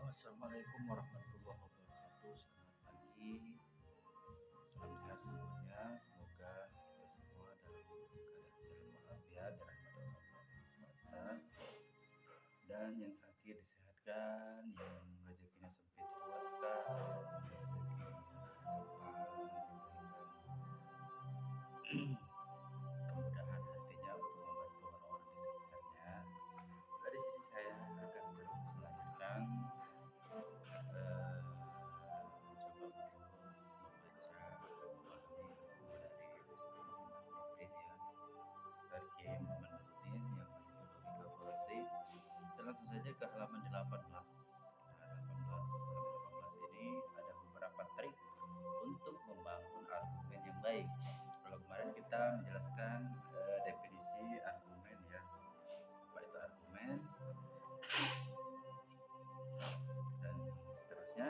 Assalamualaikum warahmatullahi wabarakatuh. Selamat pagi, salam sehat semuanya. Semoga kita semua dalam keadaan sehat walafiat, dirahmati Allah Yang Kuasa, dan yang sakit disehatkan, yang rezekinya sempit diluaskan, dan rezekinya lapang diberikan kemudahan hatinya untuk membantu orang-orang di sekitarnya. Maka di sini saya akan terus melanjutkan mencoba untuk membaca atau memahami buku dari Ustaz Muhammad Nurdin ya, Ustaz Kiai Muhammad Nurdin yang menjadi logika fallacy. Kita langsung saja ke halaman 18. Nah, 18 halaman 18 ini ada beberapa trik untuk membangun argumen yang baik. Kalau kemarin kita menjelaskan definisi argumen ya, apa itu argumen dan seterusnya.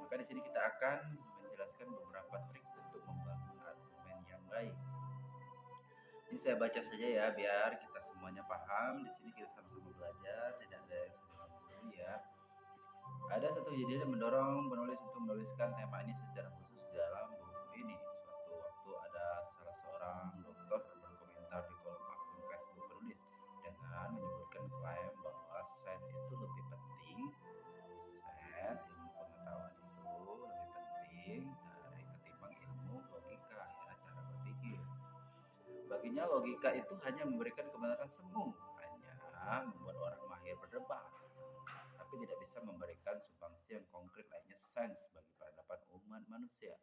Maka di sini kita akan menjelaskan beberapa trik untuk membangun argumen yang baik. Ini saya baca saja ya biar kita semuanya paham. Di sini kita sama-sama belajar, tidak ada yang sedang dulu ya. Ada satu ide yang mendorong penulis untuk menuliskan tema ini secara khusus dalam buku ini. Suatu waktu ada salah seorang dokter berkomentar di kolom akun Facebook penulis dengan menyebutkan klaim bahwa sains itu lebih penting. Sains, ilmu pengetahuan itu lebih penting dari ketimbang ilmu logika ya, cara berpikir. Baginya logika itu hanya memberikan kebenaran semu, hanya membuat orang mahir berdebat, tapi tidak bisa memberikan sumbangsi yang konkret lainnya sains bagi peradaban umat manusia.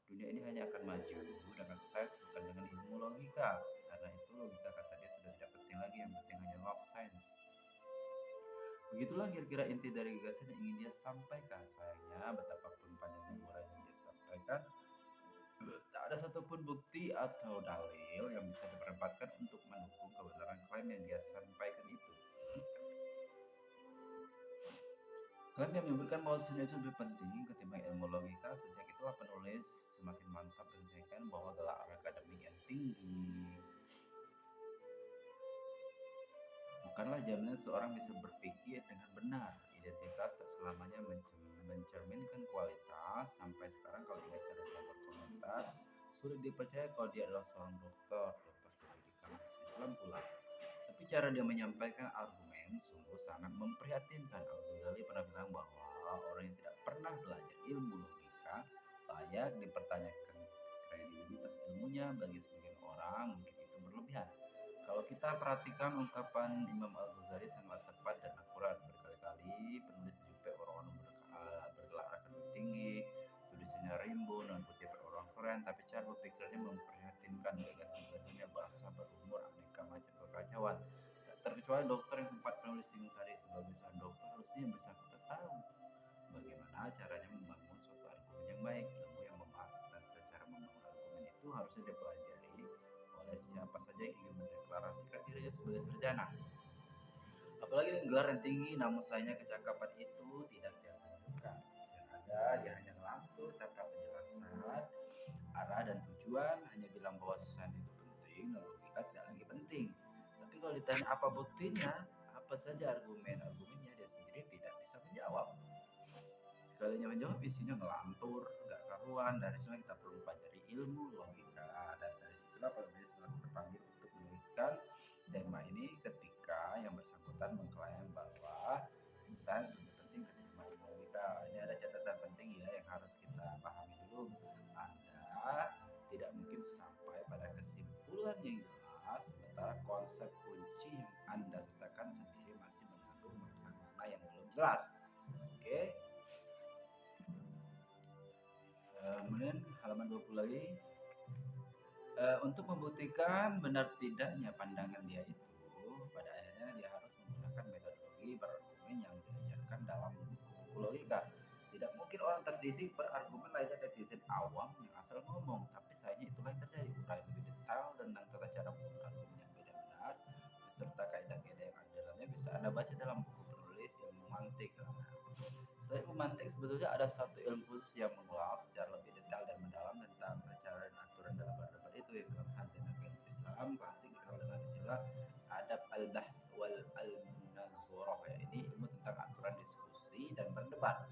Dunia ini hanya akan maju dengan sains bukan dengan ilmu logika. Karena itu logika kata dia sudah tidak penting lagi, yang penting hanyalah sains. Begitulah kira-kira inti dari gagasan yang ingin dia sampaikan. Sayangnya betapapun panjangnya uraian yang dia sampaikan, tak ada satupun bukti atau dalil yang bisa diperdebatkan untuk mendukung kebenaran klaim yang dia sampaikan itu. Klaim yang menyebutkan bahwa sains itu lebih penting ketimbang ilmu logika. Sejak itulah penulis semakin mantap menunjukkan bahwa gelar akademik yang tinggi bukanlah jaminan seorang bisa berpikir dengan benar. Identitas tak selamanya mencerminkan kualitas. Sampai sekarang kalau ingat cara dia berkomentar, sulit dipercaya kalau dia adalah seorang dokter pendidikan Islam pula. Tapi cara dia menyampaikan argumen sungguh sangat memprihatinkan. Al-Ghazali pernah bilang bahwa orang yang tidak pernah belajar ilmu logika layak dipertanyakan kredibilitas ilmunya. Bagi sebagian orang mungkin itu berlebihan. Kalau kita perhatikan ungkapan Imam Al-Ghazali sangat tepat dan akurat. Berkali-kali penulis menjumpai orang-orang bergelar akademik tinggi, tulisannya rimbun dan kutipan orang keren, tapi cara berpikirnya memprihatinkan. Gagasan-gagasannya basah berumur aneka macam kekacauan. Tak terkecuali dokter yang sempat penulis singgung tadi. Sebagai seorang dokter harusnya yang bersangkutan tahu bagaimana caranya membangun suatu argumen yang baik. Ilmu yang membahas tentang cara membangun argumen itu harusnya dipelajari oleh siapa saja yang ingin mendeklarasikan dirinya sebagai sarjana. Apalagi dengan gelar yang tinggi, namun sayangnya kecakapan itu tidak dia tunjukkan. Yang ada dia hanya ngelantur tanpa penjelasan arah dan tujuan, hanya bilang bahwa sains itu penting dan logika tidak lagi penting. Tapi kalau ditanya apa buktinya, apa saja argumennya, dia sendiri tidak bisa menjawab. Sekalinya menjawab isinya ngelantur, gak karuan. Dari sini kita perlu pelajari ilmu logika, dan dari situlah penulis terpanggil untuk menuliskan tema ini ketika yang bersangkutan mengklaim bahwa sains lebih penting ketimbang ilmu logika. Ini ada catatan penting ya yang harus kita pahami dulu. Anda tidak mungkin sampai pada kesimpulan yang jelas sementara konsep kunci yang Anda sertakan sendiri masih mengandung makna-makna yang belum jelas. Oke. Kemudian halaman 20 lagi, untuk membuktikan benar tidaknya pandangan dia itu, pada akhirnya dia harus menggunakan metodologi berargumen yang diajarkan dalam buku logika. Tidak mungkin orang terdidik berargumen layaknya netizen awam yang asal ngomong, tapi sayangnya itulah yang terjadi. Uraian lebih detail tentang tata cara membangun argumen yang benar-benar beserta kaidah-kaidah yang ada dalamnya bisa Anda baca dalam buku penulis ilmu mantik. Selain memantik, sebetulnya ada satu ilmu khusus yang mengulas secara lebih detail dan mendalam tentang cara dan aturan dalam berdebat itu, yang dalam Hazanah Islam klasik dikenal dengan istilah adab al-bahth wal al-munazarah ya. Ini ilmu tentang aturan diskusi dan berdebat.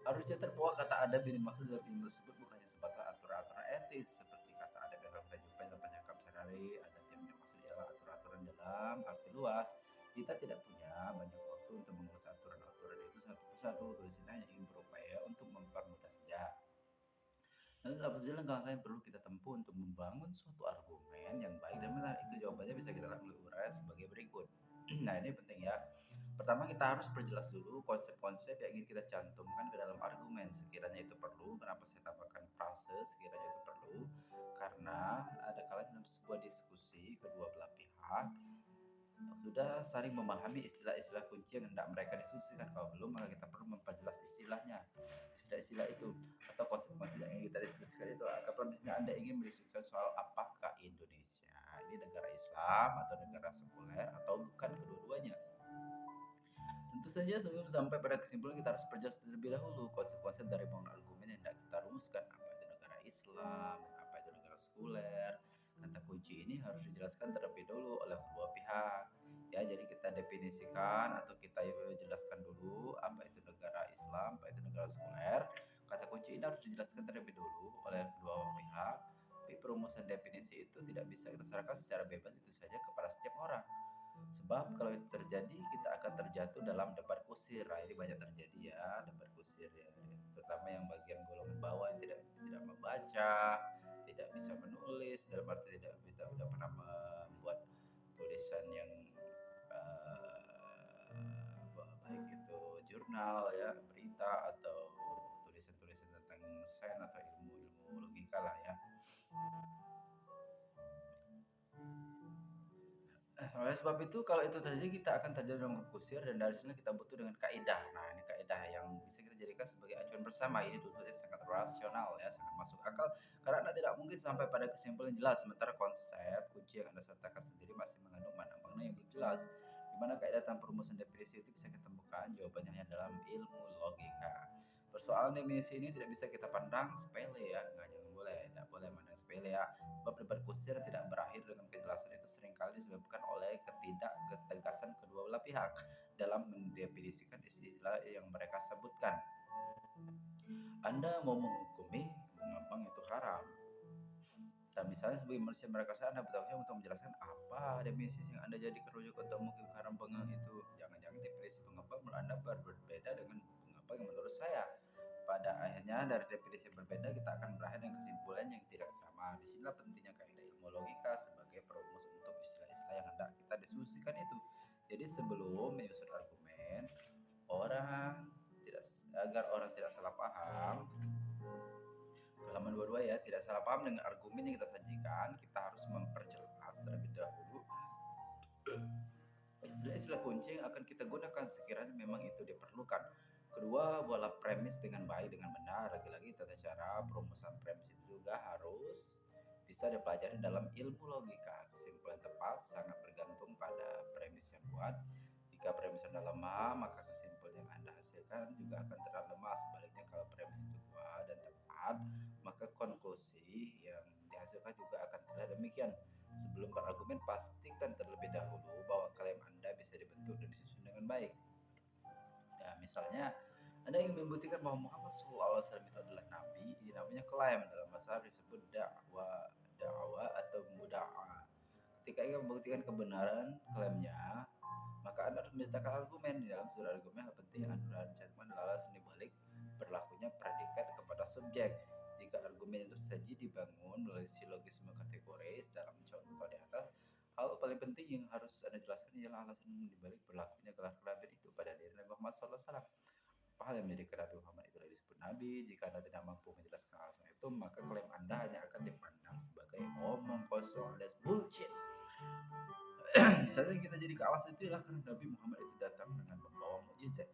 Harusnya terbawa kata adab yang dimaksud dalam ilmu tersebut bukannya sebatas aturan-aturan etis seperti kata adab yang dalam kehidupan dan penyakap sehari-hari. Adab yang dimaksud ialah aturan-aturan dalam arti luas. Kita tidak punya banyak waktu untuk mengurus aturan-aturan itu satu persatu. Tulisan hanya ingin berupaya untuk mempermudah saja. Lalu apa saja langkah-langkah yang perlu kita tempuh untuk membangun suatu argumen yang baik dan benar? Itu jawabannya bisa kita urai sebagai berikut. Nah, ini penting ya. Pertama, kita harus perjelas dulu konsep-konsep yang ingin kita cantumkan ke dalam argumen. Sekiranya itu perlu, kenapa saya tambahkan frase sekiranya itu perlu? Karena ada kalanya dalam sebuah diskusi kedua belah pihak sudah saling memahami istilah-istilah kunci yang hendak mereka diskusikan. Kalau belum, maka kita perlu memperjelas istilahnya, istilah-istilah itu, atau konsep-konsep yang ingin kita diskusikan itu. Apakah misalnya Anda ingin mendiskusikan soal apakah Indonesia ini negara Islam atau negara sekuler atau bukan kedua-duanya? Tentu saja sebelum sampai pada kesimpulan kita harus perjelas terlebih dahulu konsep-konsep dari bangun argumen yang hendak kita rumuskan. Apa itu negara Islam, apa itu negara sekuler. Kata kunci ini harus dijelaskan terlebih dahulu oleh kedua pihak. Ya, jadi kita definisikan atau kita jelaskan dulu apa itu negara Islam, apa itu negara sekuler. Kata kunci ini harus dijelaskan terlebih dahulu oleh kedua pihak. Tapi perumusan definisi itu tidak bisa kita serahkan secara bebas itu saja kepada setiap orang. Sebab kalau itu terjadi kita akan terjatuh dalam debat kusir. Nah, ini banyak terjadi ya, debat kusir ya. Terutama yang bagian golongan bawah yang tidak membaca, tidak bisa menulis, dalam arti tidak pernah membuat tulisan yang baik itu jurnal ya, berita atau tulisan-tulisan tentang sains atau ilmu-ilmu logika lah ya. Oleh sebab itu kalau itu terjadi kita akan terjadi dalam kusir dan dari sini kita butuh dengan kaidah. Nah, ini kaidah yang bisa kita jadikan sebagai acuan bersama. Ini tentunya sangat rasional ya, sangat masuk akal karena Anda tidak mungkin sampai pada kesimpulan jelas sementara konsep kunci yang Anda sertakan sendiri masih mengandung makna-makna yang belum jelas. Di mana kaidah tanpa rumusan definisi itu bisa kita temukan jawabannya hanya dalam ilmu logika. Persoalan definisi ini tidak bisa kita pandang sepele ya, tidak boleh pandang sepele ya. Sebab debat kusir tidak berakhir dengan kejelasan itu seringkali disebabkan oleh ketidaktegasan kedua belah pihak dalam mendefinisikan istilah yang mereka sebutkan. Anda mau menghukumi mengapa itu haram. Dan misalnya sebagai manusia mereka Anda bertanggung jawab untuk menjelaskan apa definisi yang Anda jadikan rujuk untuk mungkin haram pengah itu. Jangan-jangan definisi pengapa menurut Anda berbeda dengan pengapa yang menurut saya. Pada akhirnya dari definisi yang berbeda kita akan berakhir dengan kesimpulan yang tidak sama. Disinilah pentingnya kaidah ilmu logika sebagai perumus untuk istilah-istilah yang hendak kita diskusikan itu. Jadi sebelum menyusun argumen, agar orang tidak salah paham, halaman 22 ya, tidak salah paham dengan argumen yang kita sajikan, kita harus memperjelas terlebih dahulu istilah-istilah kunci yang akan kita gunakan sekiranya memang itu diperlukan. Kedua, buatlah premis dengan baik, dengan benar. Lagi-lagi tata cara perumusan premis itu juga harus bisa dipelajari dalam ilmu logika. Kesimpulan tepat sangat bergantung pada premis yang kuat. Jika premis Anda lemah, maka kesimpulan yang Anda hasilkan juga akan terlalu lemah. Sebaliknya, kalau premis itu kuat dan tepat, maka konklusi yang dihasilkan juga akan terlihat demikian. Sebelum berargumen, pastikan terlebih dahulu bahwa klaim Anda bisa dibentuk dan disusun dengan baik. Ya, misalnya Anda ingin membuktikan bahwa Muhammad SAW itu adalah nabi, ini namanya klaim, dalam bahasa Arab disebut dakwah atau muda'ah. Ketika ingin membuktikan kebenaran klaimnya, maka Anda harus menyatakan argumen. Di dalam surat argumen, hal penting yang Anda cantumkan adalah alasan dibalik berlakunya predikat kepada subjek. Jika argumen yang tersaji dibangun melalui silogisme kategoris dalam contoh di atas, hal paling penting yang harus Anda jelaskan ialah alasan dibalik berlakunya gelar nabi itu pada diri Nabi Muhammad SAW. Apa hal yang menjadikan Nabi Muhammad itu disebut nabi? Jika Anda tidak mampu menjelaskan alasan itu, maka klaim Anda hanya akan dipandang sebagai omong kosong alias bullshit. Misalnya kita jadi ke alasan itu adalah karena Nabi Muhammad itu datang dengan membawa mukjizat.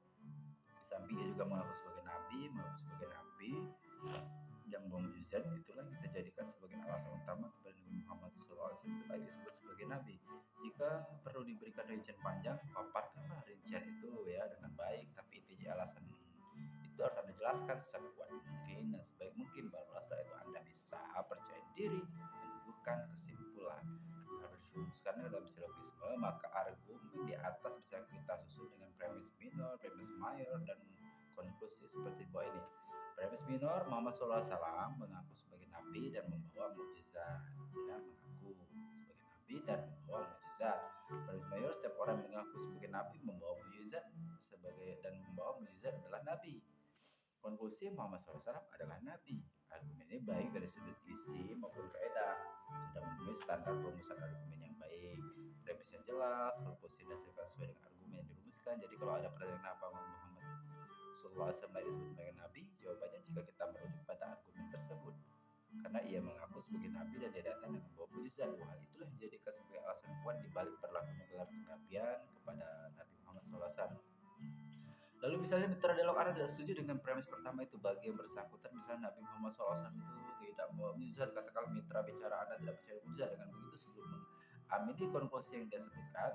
Di samping ia juga mengaku sebagai nabi, yang membawa mukjizat, itulah kita jadikan sebagai alasan utama kepada Nabi Muhammad SAW itu lagi disebut sebagai nabi. Jika perlu diberikan rincian panjang, paparkanlah rincian itu ya dengan baik, tapi intinya alasan itu harus Anda jelaskan sekuat mungkin dan sebaik mungkin, barulah setelah itu Anda bisa percaya diri meneguhkan kesimpulan. Harus dirumuskan dalam silogisme, maka argumen di atas bisa kita susun dengan premis minor, premis mayor, dan konklusi seperti bawah ini. Premis minor, Muhammad SAW mengaku sebagai nabi dan membawa mukjizat, ya, mengaku sebagai nabi dan membawa mukjizat. Premis mayor, setiap orang mengaku sebagai nabi membawa mukjizat sebagai dan membawa mukjizat adalah nabi. Konklusi, Muhammad SAW adalah nabi. Argumen ini baik dari sudut isi maupun kaidah, sudah memenuhi standar perumusan argumen yang baik. Premis yang jelas, konklusi didasarkan sesuai dengan argumen yang dirumuskan. Jadi kalau ada pertanyaan kenapa Muhammad SAW disebut sebagai nabi, jawabannya jika kita merujuk pada argumen tersebut. Karena ia mengaku sebagai nabi dan dia datang dengan membawa mujizat. Hal itulah yang dijadikan sebagai alasan kuat dibalik berlakunya gelar kenabian kepada Nabi Muhammad SAW. Lalu misalnya mitra dialog Anda tidak setuju dengan premis pertama itu, bagi yang bersangkutan misalnya Nabi Muhammad SAW itu tidak membawa mujizat, katakan mitra bicara Anda tidak percaya mujizat, dengan begitu sebelum mengamini konklusi yang dia sebutkan,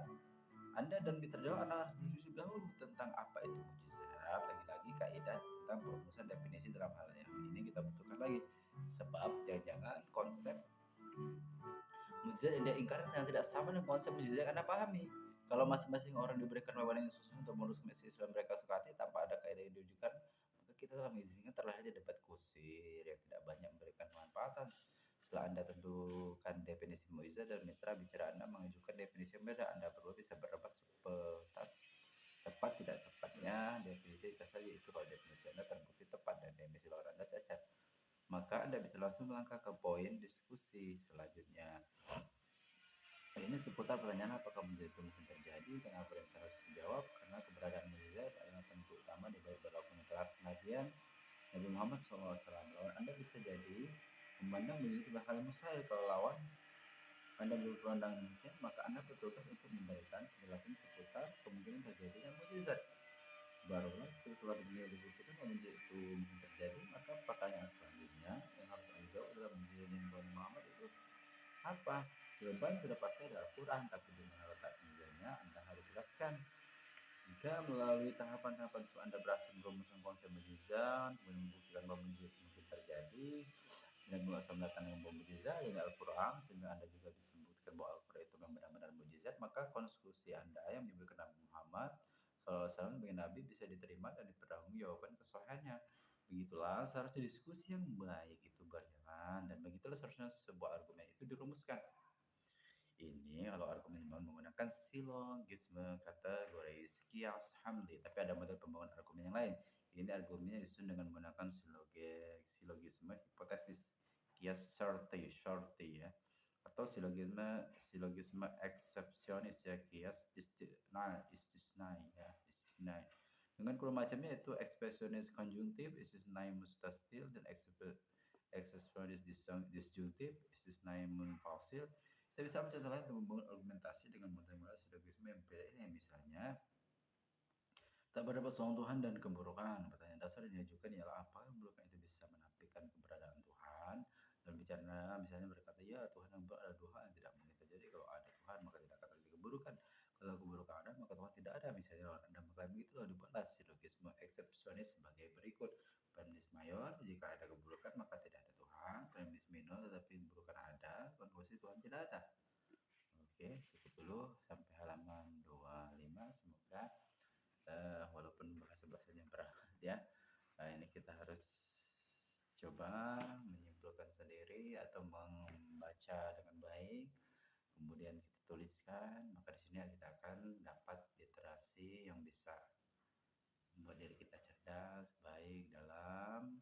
Anda dan mitra dialog Anda harus berdiskusi dahulu tentang apa itu mujizat, lagi-lagi kaidah tentang perumusan definisi dalam hal yang ini kita butuhkan lagi, sebab jangan-jangan konsep mujizat yang dia ingkarkan yang tidak sama dengan konsep mujizat yang Anda pahami. Kalau masing-masing orang diberikan wewenang yang khusus untuk mengurus misi Islam mereka sukati tanpa ada kaidah yang ditujukan, maka kita telah mengizinkan terlahirnya debat kusir yang tidak banyak memberikan manfaatan. Setelah Anda tentukan definisi mukjizat dan mitra bicara Anda mengajukan definisi yang berbeda, Anda berdua bisa berdebat tepat tidak tepatnya definisi saja itu. Kalau definisi Anda terbukti tepat dan definisi lawan Anda cacat, maka Anda bisa langsung melangkah ke poin diskusi selanjutnya. Ini seputar pertanyaan apakah mujizat itu mungkin terjadi, kenapa yang harus dijawab, karena keberadaan mujizat adalah tentu utama di balik berlakunya gelar kenabian Nabi Muhammad SAW. Lawan Anda bisa jadi memandang mujizat sebagai hal yang mustahil. Kalau lawan Anda berpandang demikian, maka Anda bertugas untuk memberikan penjelasan seputar kemungkinan terjadinya mujizat. Barulah setelah dunia dibuktikan bahwa mujizat itu mungkin terjadi, maka pertanyaan selanjutnya yang harus Anda jawab adalah mujizat yang Nabi Muhammad itu apa? Jawaban sudah pasti ada Al-Quran, tapi di mana letak mujizatnya Anda harus jelaskan. Jika melalui tahapan-tahapan itu Anda berhasil merumuskan konsep mujizat, membuktikan bahwa mujizat mungkin terjadi, dan menguasai datang yang membawa mujizat dengan Al-Quran, sehingga Anda juga bisa membuktikan bahwa Al-Quran itu memang benar-benar mujizat, maka konklusi Anda yang menyebutkan Nabi Muhammad SAW sebagai Nabi bisa diterima dan dipertanggungjawabkan kesohihannya. Begitulah seharusnya diskusi yang baik itu berjalan, dan begitulah seharusnya sebuah argumen itu dirumuskan. Ini kalau argumen menggunakan silogisme kategoris kias hamli, tapi ada model pembangunan argumen yang lain. Ini argumennya disusun dengan menggunakan silogisme hipotesis kias shorty ya, atau silogisme eksepsionis ya, kias istisnai ya, istisnai. Dengan kedua macamnya yaitu ekspresionis konjungtif, istisnai mustasil, dan eksepsionis disjuntif, istisnai munfasil. Kita bisa mencontoh lain untuk membangun argumentasi dengan model-model silogisme yang berbeda ini, misalnya tak berdapat seorang Tuhan dan keburukan. Pertanyaan dasar yang diajukan ialah apa keburukan itu bisa menafikan keberadaan Tuhan. Dan bicara misalnya berkata ya Tuhan yang ada dua hal yang tidak mungkin terjadi. Kalau ada Tuhan maka tidak akan terjadi keburukan. Kalau keburukan ada maka Tuhan tidak ada. Misalnya kalau Anda mengklaim begitu, lalu dibuatlah silogisme eksepsionis sebagai berikut. Premis mayor, jika ada keburukan maka tidak ada Tuhan. Premis minor, tetapi keburukan ada, konklusi Tuhan tidak ada. Oke, cukup dulu sampai halaman 25. Semoga walaupun bahasa-bahasanya berat ya, ini kita harus coba menyimpulkan sendiri atau membaca dengan baik, kemudian kita tuliskan, maka di sini kita akan dapat literasi yang bisa membuat diri kita cerdas, baik dalam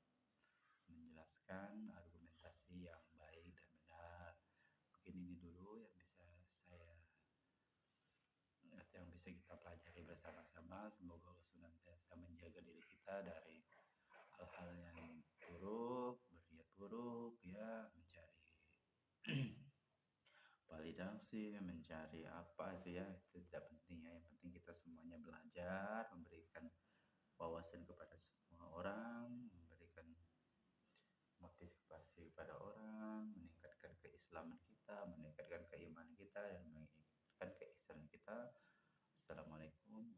menjelaskan argumentasi yang baik dan benar. Mungkin ini dulu yang bisa kita pelajari bersama-sama. Semoga Allah senantiasa menjaga diri kita dari hal-hal yang buruk, berniat buruk ya, mencari validasi, mencari apa itu ya, itu tidak penting ya. Yang penting kita semuanya belajar, memberikan wawasan kepada semua orang, memberikan motivasi kepada orang, meningkatkan keislaman kita, meningkatkan keimanan kita, dan meningkatkan keislaman kita. Assalamualaikum